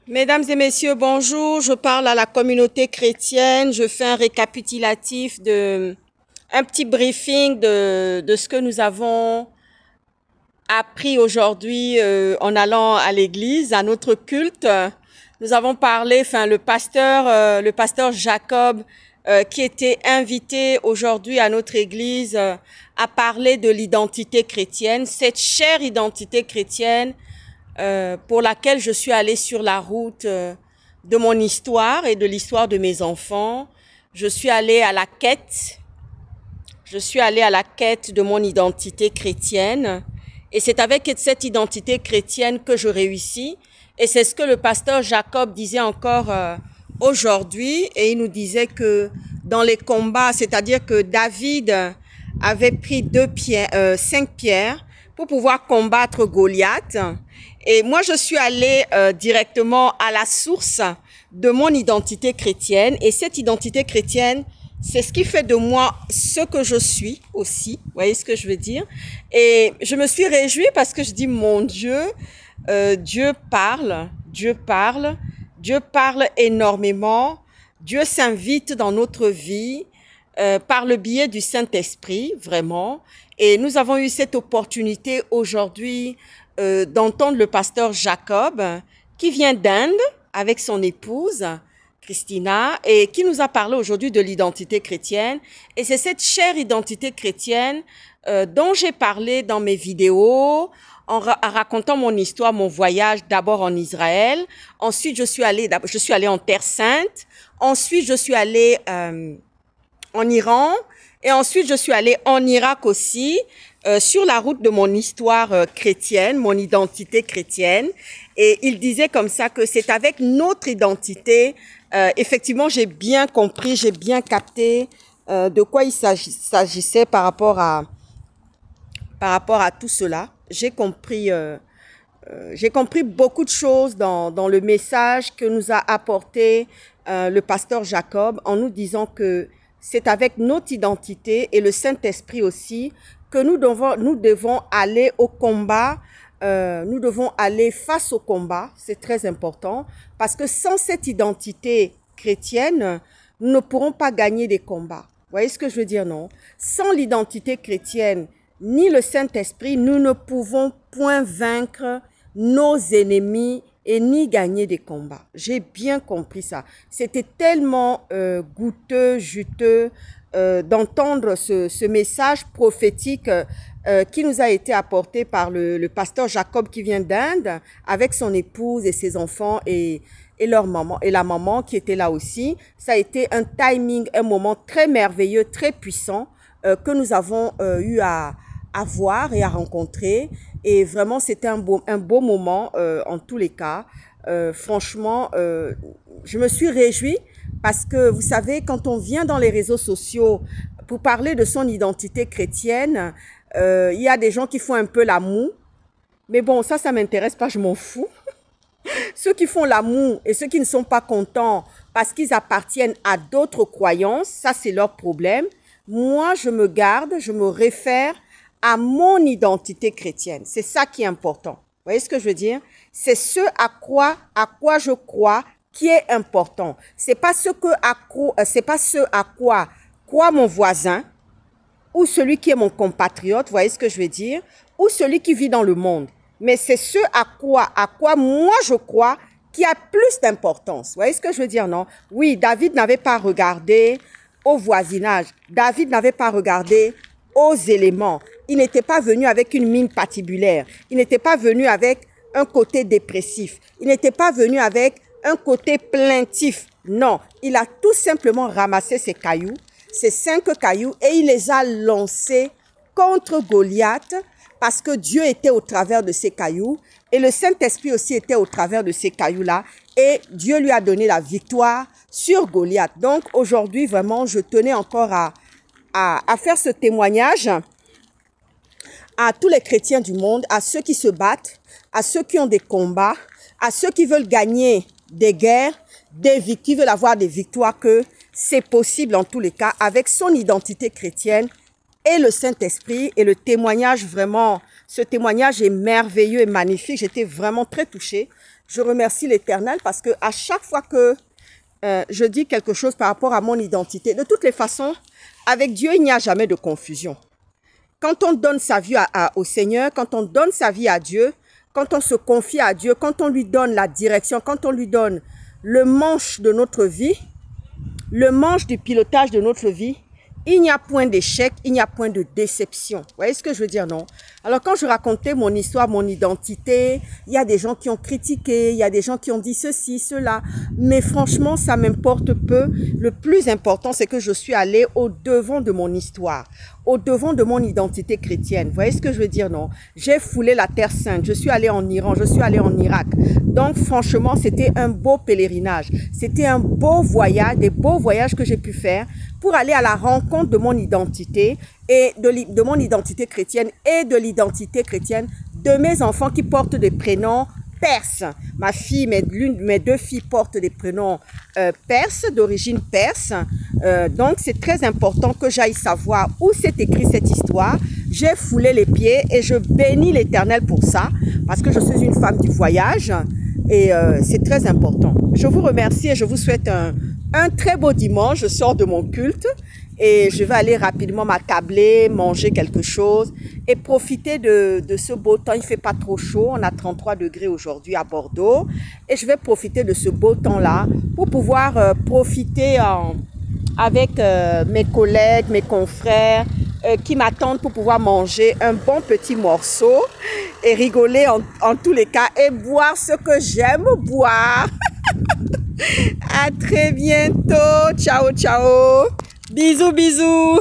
Mesdames et messieurs, bonjour. Je parle à la communauté chrétienne. Je fais un récapitulatif un petit briefing de ce que nous avons appris aujourd'hui en allant à l'église, à notre culte. Nous avons parlé, le pasteur Jacob, qui était invité aujourd'hui à notre église, a parlé de l'identité chrétienne, cette chère identité chrétienne pour laquelle je suis allée sur la route de mon histoire et de l'histoire de mes enfants. Je suis allée à la quête. Je suis allée à la quête de mon identité chrétienne. Et c'est avec cette identité chrétienne que je réussis. Et c'est ce que le pasteur Jacob disait encore aujourd'hui. Et il nous disait que dans les combats, c'est-à-dire que David avait pris 5 pierres pour pouvoir combattre Goliath. Et moi, je suis allée directement à la source de mon identité chrétienne. Et cette identité chrétienne, c'est ce qui fait de moi ce que je suis aussi. Vous voyez ce que je veux dire? Et je me suis réjouie parce que je dis, mon Dieu, Dieu parle, Dieu parle, Dieu parle énormément. Dieu s'invite dans notre vie par le biais du Saint-Esprit, vraiment. Et nous avons eu cette opportunité aujourd'hui d'entendre le pasteur Jacob, qui vient d'Inde avec son épouse, Christina, et qui nous a parlé aujourd'hui de l'identité chrétienne. Et c'est cette chère identité chrétienne dont j'ai parlé dans mes vidéos, en racontant mon histoire, mon voyage d'abord en Israël. Ensuite, je suis allée en Terre Sainte. Ensuite, je suis allée en Iran. Et ensuite, je suis allée en Irak aussi, sur la route de mon histoire chrétienne, mon identité chrétienne. Et il disait comme ça que c'est avec notre identité, effectivement, j'ai bien compris, j'ai bien capté de quoi il s'agissait par rapport à tout cela. J'ai compris beaucoup de choses dans le message que nous a apporté le pasteur Jacob, en nous disant que c'est avec notre identité et le Saint-Esprit aussi que nous devons aller au combat. Nous devons aller face au combat. C'est très important parce que sans cette identité chrétienne, nous ne pourrons pas gagner des combats. Vous voyez ce que je veux dire, non? Sans l'identité chrétienne, ni le Saint-Esprit, nous ne pouvons point vaincre nos ennemis et ni gagner des combats. J'ai bien compris ça. C'était tellement goûteux, juteux d'entendre ce message prophétique qui nous a été apporté par le pasteur Jacob qui vient d'Inde avec son épouse et ses enfants et leur maman et la maman qui était là aussi. Ça a été un timing, un moment très merveilleux, très puissant que nous avons eu à voir et à rencontrer. Et vraiment, c'était un beau moment en tous les cas. Franchement, je me suis réjouie parce que, vous savez, quand on vient dans les réseaux sociaux pour parler de son identité chrétienne, il y a des gens qui font un peu la moue. Mais bon, ça m'intéresse pas, je m'en fous. Ceux qui font la moue et ceux qui ne sont pas contents parce qu'ils appartiennent à d'autres croyances, ça c'est leur problème. Moi, je me garde, je me réfère à mon identité chrétienne. C'est ça qui est important. Vous voyez ce que je veux dire? C'est ce à quoi je crois qui est important. C'est pas ce à quoi croit mon voisin ou celui qui est mon compatriote, vous voyez ce que je veux dire? Ou celui qui vit dans le monde. Mais c'est ce à quoi moi je crois qui a plus d'importance. Vous voyez ce que je veux dire, non? Oui, David n'avait pas regardé au voisinage. David n'avait pas regardé aux éléments. Il n'était pas venu avec une mine patibulaire. Il n'était pas venu avec un côté dépressif. Il n'était pas venu avec un côté plaintif. Non, il a tout simplement ramassé ses cailloux, ces 5 cailloux, et il les a lancés contre Goliath parce que Dieu était au travers de ces cailloux et le Saint-Esprit aussi était au travers de ces cailloux-là et Dieu lui a donné la victoire sur Goliath. Donc aujourd'hui, vraiment, je tenais encore à faire ce témoignage à tous les chrétiens du monde, à ceux qui se battent, à ceux qui ont des combats, à ceux qui veulent gagner des guerres, qui veulent avoir des victoires, que c'est possible en tous les cas avec son identité chrétienne et le Saint-Esprit et le témoignage vraiment Ce témoignage est merveilleux et magnifique. J'étais vraiment très touchée. Je remercie l'Éternel parce que à chaque fois que je dis quelque chose par rapport à mon identité, de toutes les façons, avec Dieu, il n'y a jamais de confusion. Quand on donne sa vie au Seigneur, quand on donne sa vie à Dieu, quand on se confie à Dieu, quand on lui donne la direction, quand on lui donne le manche de notre vie, le manche du pilotage de notre vie, il n'y a point d'échec, il n'y a point de déception. Vous voyez ce que je veux dire, non? Alors, quand je racontais mon histoire, mon identité, il y a des gens qui ont critiqué, il y a des gens qui ont dit ceci, cela. Mais franchement, ça m'importe peu. Le plus important, c'est que je suis allée au-devant de mon histoire, au-devant de mon identité chrétienne. Vous voyez ce que je veux dire, non? J'ai foulé la Terre Sainte, je suis allée en Iran, je suis allée en Irak. Donc, franchement, c'était un beau pèlerinage. C'était un beau voyage, des beaux voyages que j'ai pu faire pour aller à la rencontre de mon identité et de mon identité chrétienne et de l'identité chrétienne de mes enfants qui portent des prénoms perses. Ma fille, mes deux filles portent des prénoms perses, d'origine perse. Donc, c'est très important que j'aille savoir où s'est écrit cette histoire. J'ai foulé les pieds et je bénis l'Éternel pour ça parce que je suis une femme du voyage et c'est très important. Je vous remercie et je vous souhaite un très beau dimanche. Je sors de mon culte et je vais aller rapidement m'attabler, manger quelque chose et profiter de ce beau temps. Il ne fait pas trop chaud, on a 33 degrés aujourd'hui à Bordeaux et je vais profiter de ce beau temps-là pour pouvoir profiter avec mes collègues, mes confrères qui m'attendent pour pouvoir manger un bon petit morceau et rigoler en tous les cas et boire ce que j'aime boire. À très bientôt. Ciao, ciao. Bisous, bisous.